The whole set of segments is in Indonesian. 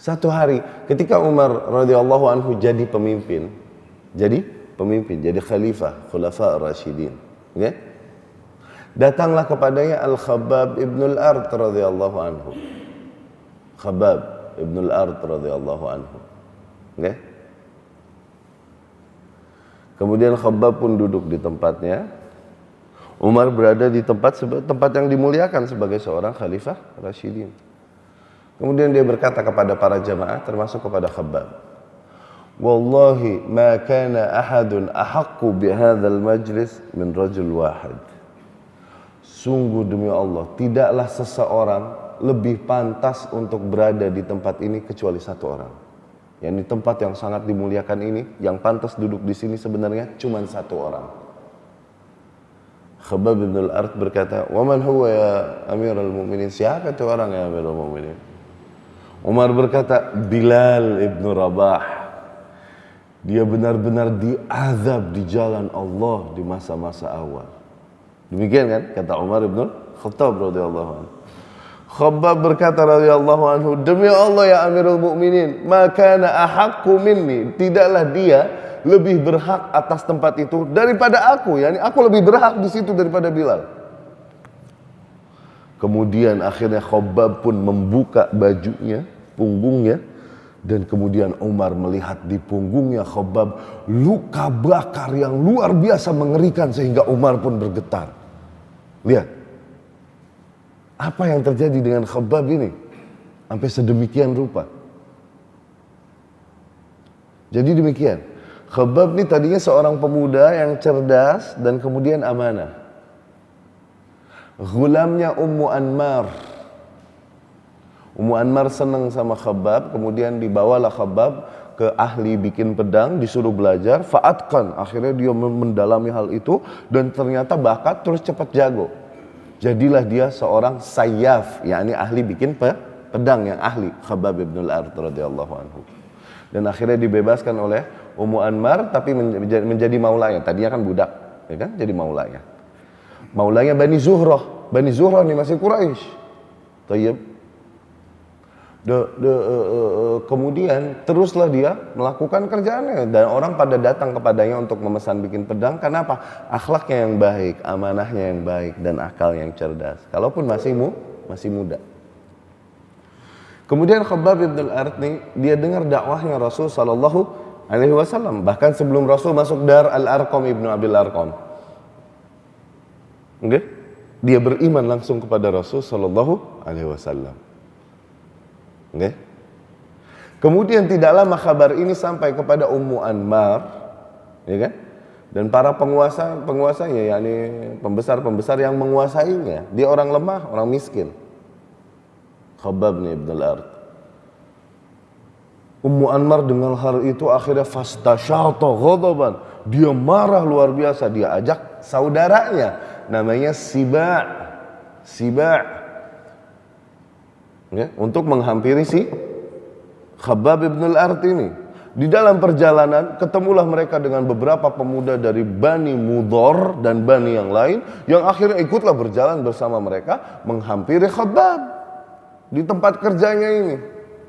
Satu hari ketika Umar radhiyallahu anhu jadi pemimpin, jadi khalifah, khulafa ar-rasyidin, okay? Datanglah kepadanya Al-Khabbab ibn al-Art radhiyallahu anhu. Khabbab ibn al-Art radhiyallahu anhu. Okay? Kemudian Khabbab pun duduk di tempatnya. Umar berada di tempat yang dimuliakan sebagai seorang khalifah Rasyidin. Kemudian dia berkata kepada para jamaah, termasuk kepada Khabbab, "Wallahi ma kana ahadun ahaqqu bihadzal majlis min rajul wahid." Sungguh demi Allah, tidaklah seseorang lebih pantas untuk berada di tempat ini kecuali satu orang. Yang di tempat yang sangat dimuliakan ini, yang pantas duduk di sini sebenarnya cuma satu orang. Khabbab bin al-Art berkata, "Wa man huwa ya Amirul Mukminin?" Siapa itu orang ya Amirul Mukminin? Umar berkata, "Bilal ibn Rabah. Dia benar-benar diazab di jalan Allah di masa-masa awal." Demikian kan kata Umar ibn Khattab radhiyallahu anhu. Khabbab berkata radhiyallahu anhu, "Demi Allah ya Amirul Mukminin, ma kana ahaqqu minni." Tidaklah dia lebih berhak atas tempat itu daripada aku, yakni aku lebih berhak di situ daripada Bilal. Kemudian akhirnya Khabbab pun membuka bajunya, punggungnya, dan kemudian Umar melihat di punggungnya Khabbab luka bakar yang luar biasa mengerikan sehingga Umar pun bergetar. Lihat apa yang terjadi dengan Khabbab ini sampai sedemikian rupa. Jadi demikian, Khabbab ini tadinya seorang pemuda yang cerdas dan kemudian amanah. Gulamnya Ummu Anmar. Ummu Anmar senang sama Khabbab, kemudian dibawalah Khabbab ke ahli bikin pedang, disuruh belajar, fa'atkan. Akhirnya dia mendalami hal itu dan ternyata bakat, terus cepat jago. Jadilah dia seorang sayyaf, yakni ahli bikin pedang yang ahli, Khabbab ibn al-Art radhiyallahu anhu. Dan akhirnya dibebaskan oleh Ummu Anmar, tapi menjadi maulanya. Tadinya kan budak, ya kan? Jadi maulanya. Maulanya Bani Zuhrah. Bani Zuhrah ini masih Quraisy. Tayyib. Kemudian teruslah dia melakukan kerjaannya dan orang pada datang kepadanya untuk memesan bikin pedang. Kenapa? Akhlaknya yang baik, amanahnya yang baik, dan akalnya yang cerdas. Kalaupun masih muda. Kemudian Khabbab ibn al-Art nih, dia dengar dakwahnya Rasul sallallahu alaihi wasallam. Bahkan sebelum Rasul masuk Dar Al-Arqam ibnu Abil Arqam. Okay? Dia beriman langsung kepada Rasul sallallahu alaihi wasallam. Okay? Kemudian tidak lama kabar ini sampai kepada Ummu Anmar, ya kan? Dan para penguasanya, yakni pembesar yang menguasainya. Dia orang lemah, orang miskin. Khabbab ibn al-Art. Ummu Anmar dengar hal itu akhirnya fastasyata ghadaban. Dia marah luar biasa. Dia ajak saudaranya, namanya Siba'. Ya, untuk menghampiri si Khabbab ibn al-Art ini. Di dalam perjalanan ketemulah mereka dengan beberapa pemuda dari Bani Mudhar dan Bani yang lain yang akhirnya ikutlah berjalan bersama mereka menghampiri Khabbab di tempat kerjanya ini,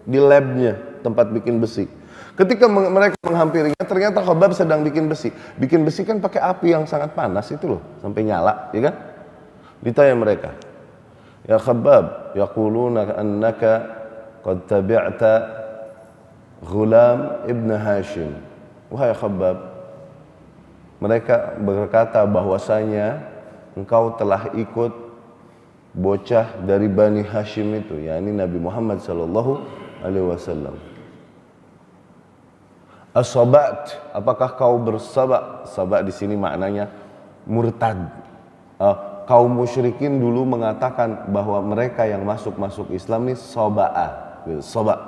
di labnya, tempat bikin besi. Ketika mereka menghampirinya, ternyata Khabbab sedang bikin besi. Bikin besi kan pakai api yang sangat panas itu loh, sampai nyala, ya kan? Ditanya mereka, "Ya Khabbab, yaquluna annaka qad tabi'ta Ghulam ibn Hashim." Wahai Khabbab, mereka berkata bahwasanya engkau telah ikut bocah dari Bani Hashim itu, yakni Nabi Muhammad sallallahu alaihi wasallam. As-sabat, apakah kau bersabak? Sabak di sini maknanya murtad. Kaum musyrikin dulu mengatakan bahwa mereka yang masuk Islam ini saba'ah, sabak,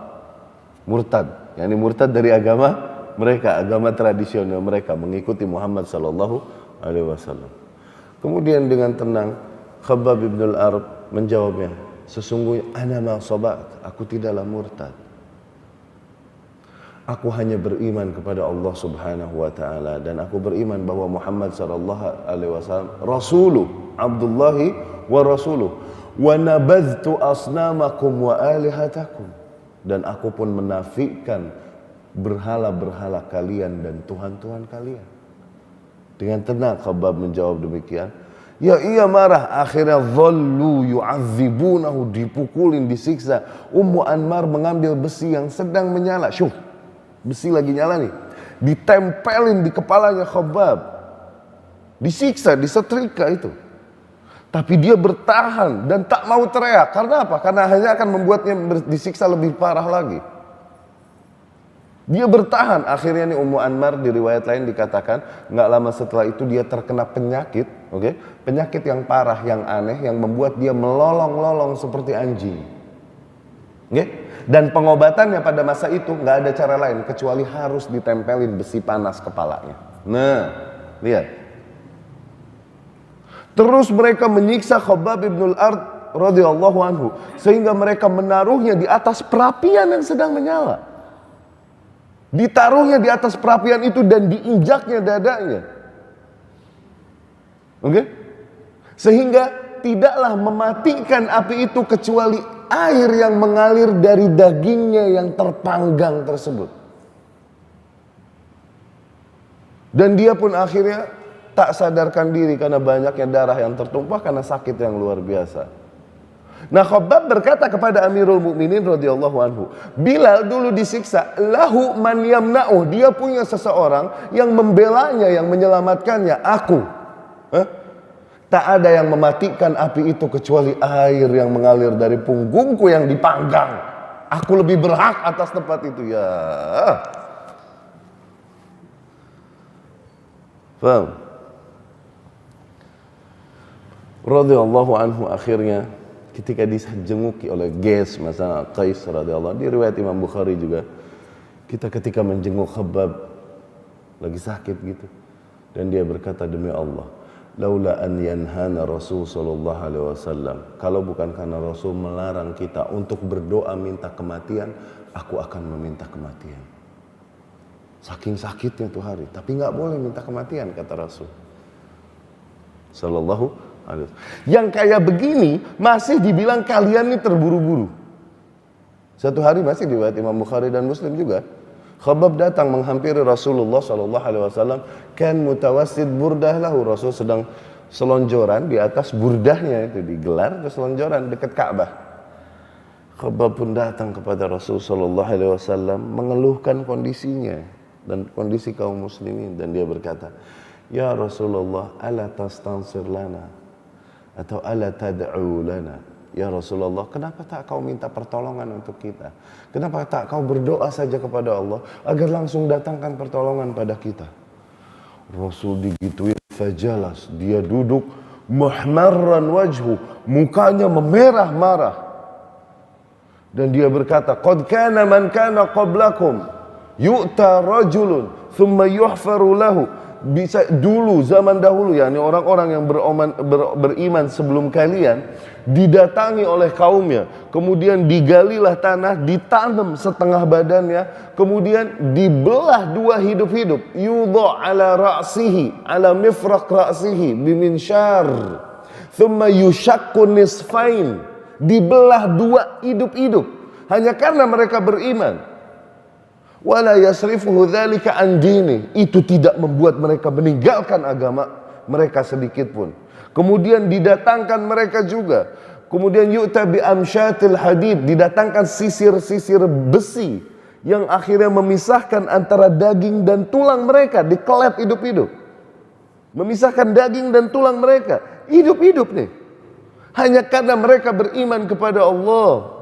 murtad. Yani murtad dari agama mereka, agama tradisional mereka, mengikuti Muhammad sallallahu alaihi wasallam. Kemudian dengan tenang Khabbab ibn al-Art menjawabnya, "Sesungguhnya ana ma saba'at, aku tidaklah murtad. Aku hanya beriman kepada Allah Subhanahu wa taala dan aku beriman bahwa Muhammad sallallahu alaihi wasallam rasuluh, Abdullahi wa rasuluh, wa nabadhtu asnamakum wa alihatakum." dan aku pun menafikan berhala-berhala kalian dan Tuhan-Tuhan kalian. Dengan tenang Khabbab menjawab demikian. Ya iya marah. Akhirnya dhallu yu'adzibunahu, dipukulin, disiksa. Ummu Anmar mengambil besi yang sedang menyala. Syuh, besi lagi nyala nih. Ditempelin di kepalanya Khabbab. Disiksa, disetrika itu. Tapi dia bertahan dan tak mau teriak. Karena apa? Karena hanya akan membuatnya disiksa lebih parah lagi. Dia bertahan. Akhirnya nih Ummu Anmar di riwayat lain dikatakan nggak lama setelah itu dia terkena penyakit, penyakit yang parah, yang aneh, yang membuat dia melolong-lolong seperti anjing. Dan pengobatannya pada masa itu nggak ada cara lain kecuali harus ditempelin besi panas kepalanya. Nah, lihat. Terus mereka menyiksa Khabbab ibn al-Ard radhiyallahu anhu sehingga mereka menaruhnya di atas perapian yang sedang menyala. Ditaruhnya di atas perapian itu dan diinjaknya dadanya. Sehingga tidaklah mematikan api itu kecuali air yang mengalir dari dagingnya yang terpanggang tersebut. Dan dia pun akhirnya tak sadarkan diri karena banyaknya darah yang tertumpah karena sakit yang luar biasa. Nah, Khabbab berkata kepada Amirul Mukminin radhiyallahu anhu, Bilal dulu disiksa, lahu man yamna'uh, dia punya seseorang yang membelanya, yang menyelamatkannya, aku. Tak ada yang mematikan api itu kecuali air yang mengalir dari punggungku yang dipanggang. Aku lebih berhak atas tempat itu, ya. Paham? Radhiyallahu anhu akhirnya ketika dijenguki oleh Ges masa Qais radhiyallahu anhu, di riwayat Imam Bukhari juga, kita ketika menjenguk Khabbab lagi sakit gitu, dan dia berkata, demi Allah, laula an yanhana Rasul sallallahu alaihi wasallam, kalau bukan karena Rasul melarang kita untuk berdoa minta kematian, aku akan meminta kematian. Saking sakitnya tuh hari, tapi nggak boleh minta kematian kata Rasul sallallahu. Yang kayak begini masih dibilang kalian nih terburu-buru. Satu hari masih riwayat Imam Bukhari dan Muslim juga, Khabbab datang menghampiri Rasulullah sallallahu alaihi wasallam, kan mutawassid burdah lahu, Rasul sedang selonjoran di atas burdahnya itu, digelar selonjoran dekat Ka'bah. Khabbab pun datang kepada Rasul sallallahu alaihi wasallam mengeluhkan kondisinya dan kondisi kaum muslimin, dan dia berkata, ya Rasulullah, ala tastansir lana atau ala tad'u lana. Ya Rasulullah, kenapa tak kau minta pertolongan untuk kita? Kenapa tak kau berdoa saja kepada Allah agar langsung datangkan pertolongan pada kita? Rasul digituin fajalas, dia duduk muhmarran wajhu, mukanya memerah marah, dan dia berkata, qad kana man kana qablakum yu'ta rajulun thumma yuhfaru lahu. Bisa dulu zaman dahulu, yakni orang-orang yang beriman sebelum kalian didatangi oleh kaumnya, kemudian digalilah tanah, ditanam setengah badannya, kemudian dibelah dua hidup-hidup, yudha ala ra'sihi ala mifraq ra'sihi biminsyar thumma yushaqqu nisfain, dibelah dua hidup-hidup hanya karena mereka beriman. Wala yasrifuhu dzalika an dini, itu tidak membuat mereka meninggalkan agama mereka sedikit pun. Kemudian didatangkan mereka juga, kemudian yu'ta bi amsyatil hadid, didatangkan sisir-sisir besi yang akhirnya memisahkan antara daging dan tulang mereka, dikelet hidup-hidup. Memisahkan daging dan tulang mereka hidup-hidup nih, hanya karena mereka beriman kepada Allah.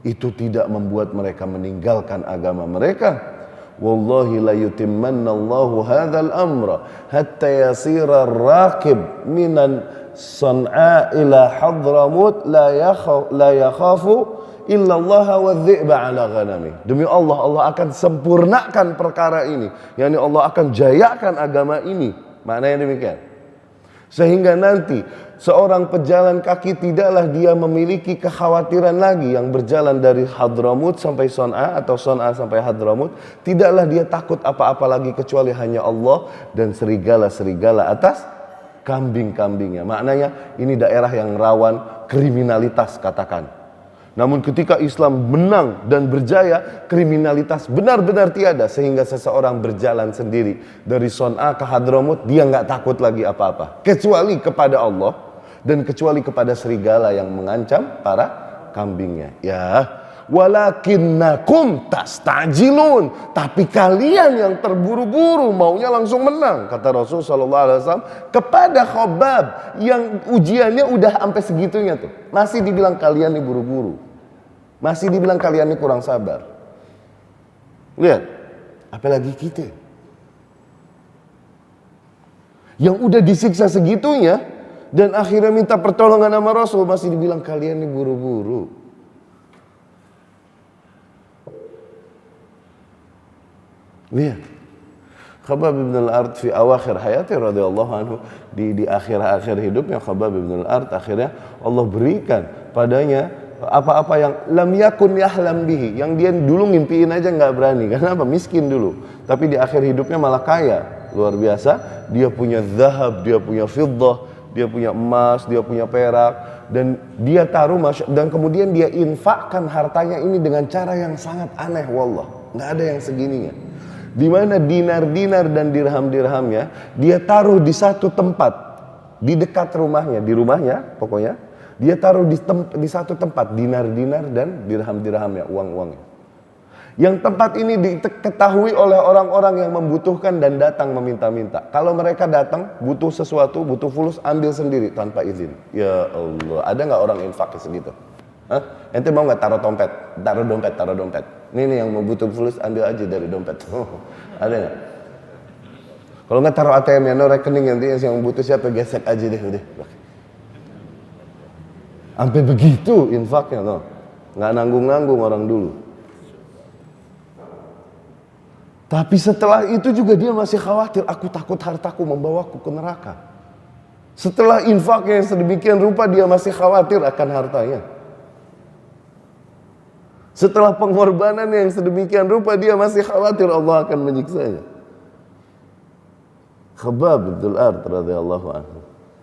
Itu tidak membuat mereka meninggalkan agama mereka. Wallahi la yutimmanna Allahu hadzal amra hatta yasira ar-raqib minan San'a ila Hadramut la yakhafu illa Allah wa dhi'ba ala ghanami. Demi Allah, Allah akan sempurnakan perkara ini, yakni Allah akan jayakan agama ini. Maknanya demikian. Sehingga nanti seorang pejalan kaki tidaklah dia memiliki kekhawatiran lagi yang berjalan dari Hadramut sampai Son'a atau Son'a sampai Hadramut. Tidaklah dia takut apa-apa lagi kecuali hanya Allah dan serigala-serigala atas kambing-kambingnya. Maknanya ini daerah yang rawan kriminalitas katakan. Namun ketika Islam menang dan berjaya, kriminalitas benar-benar tiada, sehingga seseorang berjalan sendiri dari Son'a ke Hadramut, dia nggak takut lagi apa-apa, kecuali kepada Allah dan kecuali kepada serigala yang mengancam para kambingnya. Ya, walakinnakum tastajilun, tapi kalian yang terburu-buru maunya langsung menang, kata Rasul sallallahu alaihi wasallam kepada Khabbab yang ujiannya udah sampai segitunya tuh, masih dibilang kalian nih buru-buru. Masih dibilang kalian ini kurang sabar. Lihat, apalagi kita yang udah disiksa segitunya dan akhirnya minta pertolongan sama Rasul, masih dibilang kalian ini buru-buru. Lihat, Khabbab bin al-Arat fi awakhir hayati radhiyallahu anhu, di akhir-akhir hidupnya Khabbab bin al-Arat, akhirnya Allah berikan padanya apa-apa yang lam yakun yahlam bihi, yang dia dulu ngimpiin aja nggak berani. Kenapa? Miskin dulu, tapi di akhir hidupnya malah kaya, luar biasa. Dia punya zahab, dia punya fiddah, dia punya emas, dia punya perak, dan dia taruh dan kemudian dia infakkan hartanya ini dengan cara yang sangat aneh. Wallah, nggak ada yang segininya. Di mana dinar-dinar dan dirham-dirhamnya dia taruh di satu tempat di dekat rumahnya, di rumahnya pokoknya. Dia taruh di satu tempat dinar-dinar dan dirham-dirhamnya, uang-uangnya. Yang tempat ini diketahui oleh orang-orang yang membutuhkan dan datang meminta-minta. Kalau mereka datang butuh sesuatu, butuh fulus, ambil sendiri tanpa izin. Ya Allah, ada nggak orang infak segitu? Hah? Ente mau nggak taruh dompet? Taruh dompet. Ini yang mau butuh fulus, ambil aja dari dompet. Ada nggak? Kalau nggak taruh ATM-nya, no rekening, nanti yang butuh siapa gesek aja deh udah. Sampai begitu infaknya, no. Nggak nanggung-nanggung orang dulu. Tapi setelah itu juga dia masih khawatir, aku takut hartaku membawaku ke neraka. Setelah infaknya yang sedemikian rupa, dia masih khawatir akan hartanya. Setelah pengorbanan yang sedemikian rupa, dia masih khawatir Allah akan menyiksanya. Khabbab bin al-Arat radhiyallahu anhu.